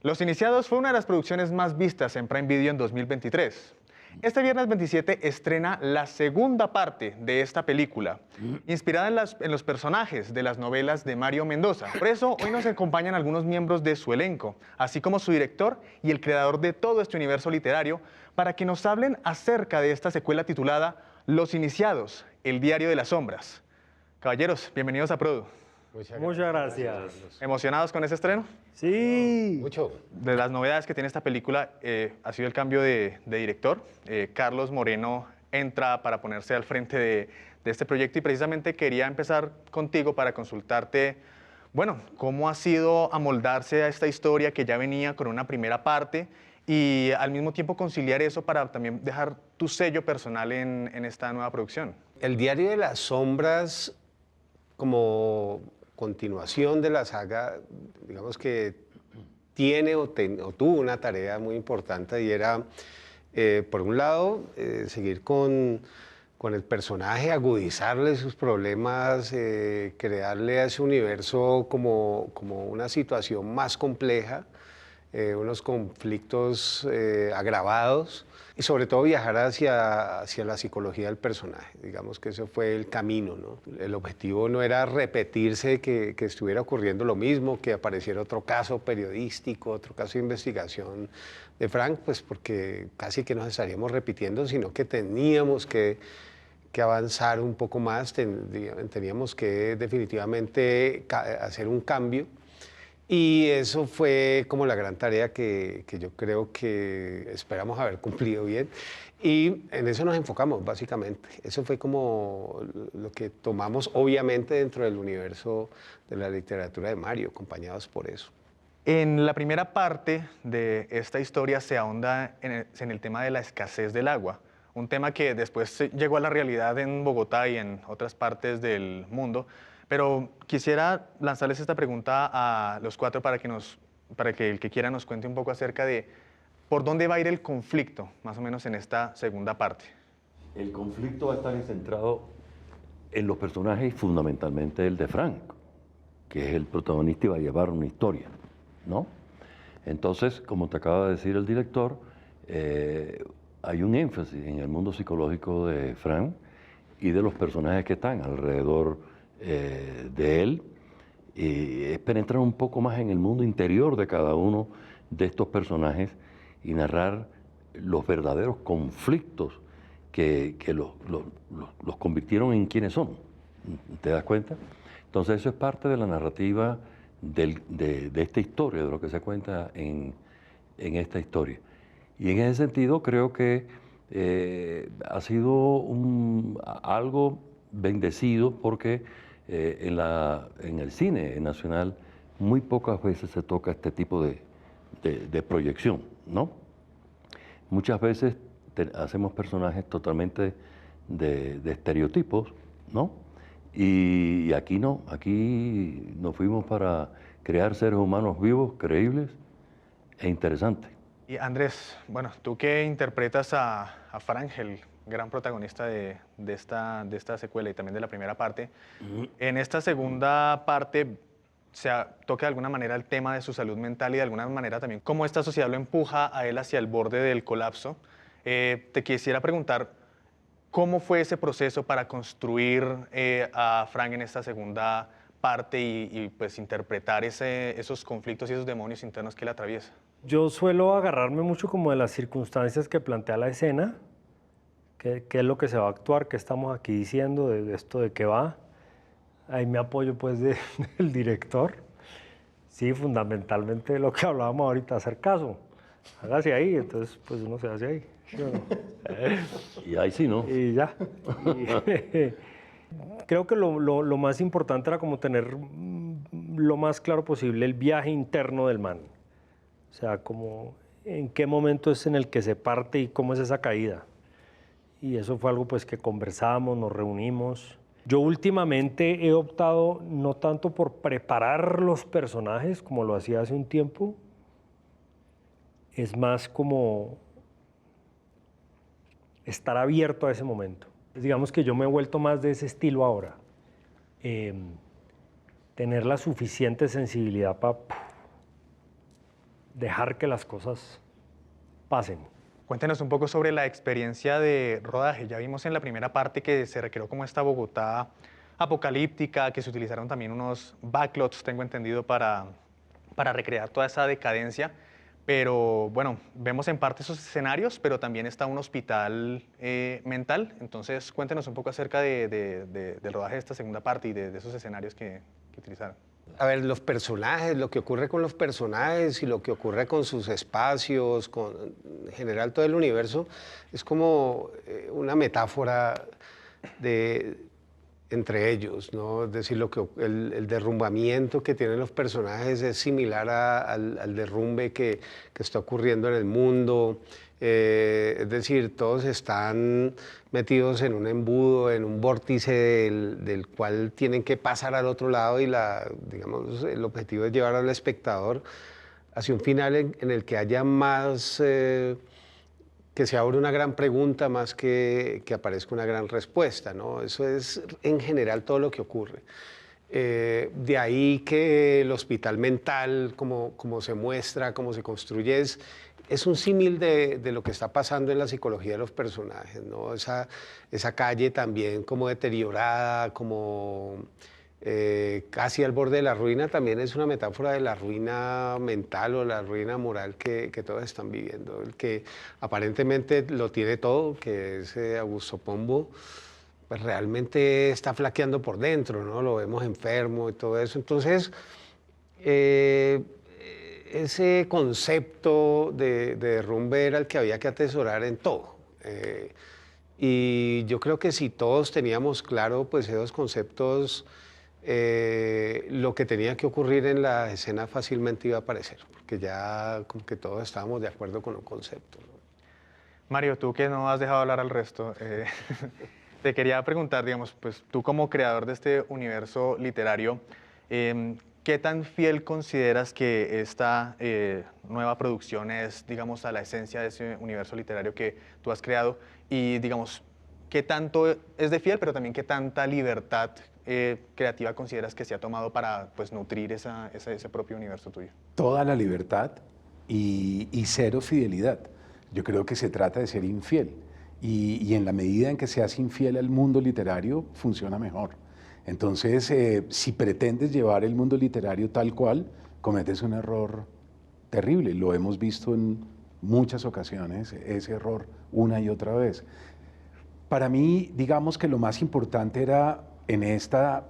Los Iniciados fue una de las producciones más vistas en Prime Video en 2023. Este viernes 27 estrena la segunda parte de esta película, inspirada en los personajes de las novelas de Mario Mendoza. Por eso, hoy nos acompañan algunos miembros de su elenco, así como su director y el creador de todo este universo literario, para que nos hablen acerca de esta secuela titulada Los Iniciados, el diario de las sombras. Caballeros, bienvenidos a Produ. Muchas gracias. ¿Emocionados con ese estreno? Sí. Mucho. De las novedades que tiene esta película ha sido el cambio de director. Carlos Moreno entra para ponerse al frente de este proyecto y precisamente quería empezar contigo para consultarte, bueno, cómo ha sido amoldarse a esta historia que ya venía con una primera parte y al mismo tiempo conciliar eso para también dejar tu sello personal en esta nueva producción. El diario de las sombras, como continuación de la saga, digamos que tiene o tuvo una tarea muy importante y era, por un lado, seguir con el personaje, agudizarle sus problemas, crearle a ese universo como una situación más compleja, unos conflictos agravados y sobre todo viajar hacia la psicología del personaje. Digamos que ese fue el camino, ¿no? El objetivo no era repetirse, que estuviera ocurriendo lo mismo, que apareciera otro caso periodístico, otro caso de investigación de Frank, pues porque casi que nos estaríamos repitiendo, sino que teníamos que avanzar un poco más, teníamos que definitivamente hacer un cambio. Y eso fue como la gran tarea que yo creo que esperamos haber cumplido bien. Y en eso nos enfocamos, básicamente. Eso fue como lo que tomamos, obviamente, dentro del universo de la literatura de Mario, acompañados por eso. En la primera parte de esta historia se ahonda en el tema de la escasez del agua, un tema que después llegó a la realidad en Bogotá y en otras partes del mundo. Pero quisiera lanzarles esta pregunta a los cuatro para que el que quiera nos cuente un poco acerca de por dónde va a ir el conflicto, más o menos en esta segunda parte. El conflicto va a estar centrado en los personajes, fundamentalmente el de Frank, que es el protagonista y va a llevar una historia, ¿no? Entonces, como te acaba de decir el director, hay un énfasis en el mundo psicológico de Frank y de los personajes que están alrededor de él, y es penetrar un poco más en el mundo interior de cada uno de estos personajes y narrar los verdaderos conflictos que los convirtieron en quienes son. ¿Te das cuenta? Entonces eso es parte de la narrativa de esta historia, de lo que se cuenta en esta historia. Y en ese sentido creo que ha sido algo bendecido porque en el cine nacional muy pocas veces se toca este tipo de proyección, ¿no? Muchas veces hacemos personajes totalmente de estereotipos, ¿no? Y aquí no, aquí nos fuimos para crear seres humanos vivos, creíbles e interesantes. Y Andrés, bueno, tú que interpretas a Frank, el gran protagonista de esta secuela y también de la primera parte, en esta segunda parte se toca de alguna manera el tema de su salud mental y de alguna manera también cómo esta sociedad lo empuja a él hacia el borde del colapso. Te quisiera preguntar, ¿cómo fue ese proceso para construir a Frank en esta segunda parte y pues interpretar esos conflictos y esos demonios internos que él atraviesa? Yo suelo agarrarme mucho como de las circunstancias que plantea la escena, qué es lo que se va a actuar, qué estamos aquí diciendo, de esto de qué va. Ahí me apoyo pues del director. Sí, fundamentalmente lo que hablábamos ahorita, hacer caso. Hágase ahí, entonces pues uno se hace ahí. ¿Sí o no? Y ahí sí, ¿no? Y ya. Creo que lo más importante era como tener lo más claro posible el viaje interno del man. O sea, como en qué momento es en el que se parte y cómo es esa caída. Y eso fue algo pues que conversamos, nos reunimos. Yo últimamente he optado no tanto por preparar los personajes como lo hacía hace un tiempo, es más como estar abierto a ese momento. Digamos que yo me he vuelto más de ese estilo ahora. Tener la suficiente sensibilidad para dejar que las cosas pasen. Cuéntenos un poco sobre la experiencia de rodaje. Ya vimos en la primera parte que se recreó como esta Bogotá apocalíptica, que se utilizaron también unos backlots, tengo entendido, para recrear toda esa decadencia. Pero bueno, vemos en parte esos escenarios, pero también está un hospital mental. Entonces, cuéntenos un poco acerca del rodaje de esta segunda parte y de esos escenarios que utilizaron. A ver, los personajes, lo que ocurre con los personajes y lo que ocurre con sus espacios, con en general todo el universo, es como una metáfora entre ellos, ¿no? Es decir, el derrumbamiento que tienen los personajes es similar al derrumbe que está ocurriendo en el mundo. Es decir, todos están metidos en un embudo, en un vórtice del cual tienen que pasar al otro lado y digamos, el objetivo es llevar al espectador hacia un final en el que haya más, que se abra una gran pregunta más que aparezca una gran respuesta, ¿no? Eso es en general todo lo que ocurre. De ahí que el hospital mental, como se muestra, como se construye, es un símil de lo que está pasando en la psicología de los personajes, ¿no? Esa calle también como deteriorada, como casi al borde de la ruina, también es una metáfora de la ruina mental o la ruina moral que todos están viviendo. El que aparentemente lo tiene todo, que es Augusto Pombo, pues realmente está flaqueando por dentro, ¿no? Lo vemos enfermo y todo eso. Entonces, ese concepto de derrumbe era el que había que atesorar en todo. Y yo creo que si todos teníamos claro pues esos conceptos, lo que tenía que ocurrir en la escena fácilmente iba a aparecer, porque ya como que todos estábamos de acuerdo con un concepto, ¿no? Mario, tú que no has dejado hablar al resto, te quería preguntar, digamos, pues tú como creador de este universo literario, ¿qué tan fiel consideras que esta nueva producción es, digamos, a la esencia de ese universo literario que tú has creado? Y, digamos, ¿qué tanto es de fiel, pero también qué tanta libertad creativa consideras que se ha tomado para pues, nutrir ese propio universo tuyo? Toda la libertad y cero fidelidad. Yo creo que se trata de ser infiel. Y en la medida en que seas infiel al mundo literario, funciona mejor. Entonces, si pretendes llevar el mundo literario tal cual, cometes un error terrible. Lo hemos visto en muchas ocasiones, ese error una y otra vez. Para mí, digamos que lo más importante era en esta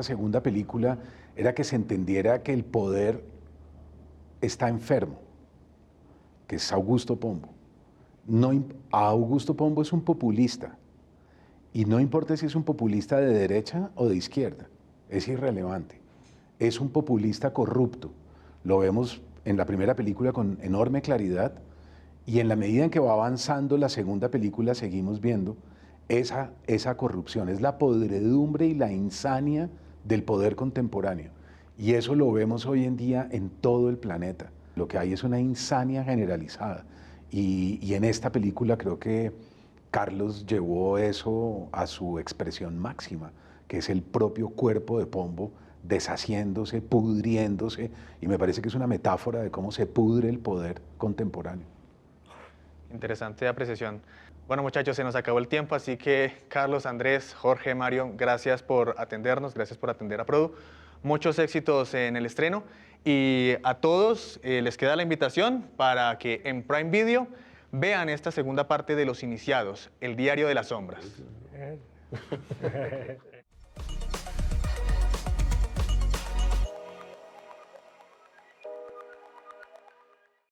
segunda película, era que se entendiera que el poder está enfermo, que es Augusto Pombo. Augusto Pombo es un populista. Y no importa si es un populista de derecha o de izquierda, es irrelevante. Es un populista corrupto. Lo vemos en la primera película con enorme claridad y en la medida en que va avanzando la segunda película seguimos viendo esa corrupción. Es la podredumbre y la insania del poder contemporáneo. Y eso lo vemos hoy en día en todo el planeta. Lo que hay es una insania generalizada. Y en esta película creo que Carlos llevó eso a su expresión máxima, que es el propio cuerpo de Pombo deshaciéndose, pudriéndose, y me parece que es una metáfora de cómo se pudre el poder contemporáneo. Interesante apreciación. Bueno, muchachos, se nos acabó el tiempo, así que Carlos, Andrés, Jorge, Mario, gracias por atendernos, gracias por atender a Produ. Muchos éxitos en el estreno y a todos les queda la invitación para que en Prime Video vean esta segunda parte de Los Iniciados, El Diario de las Sombras.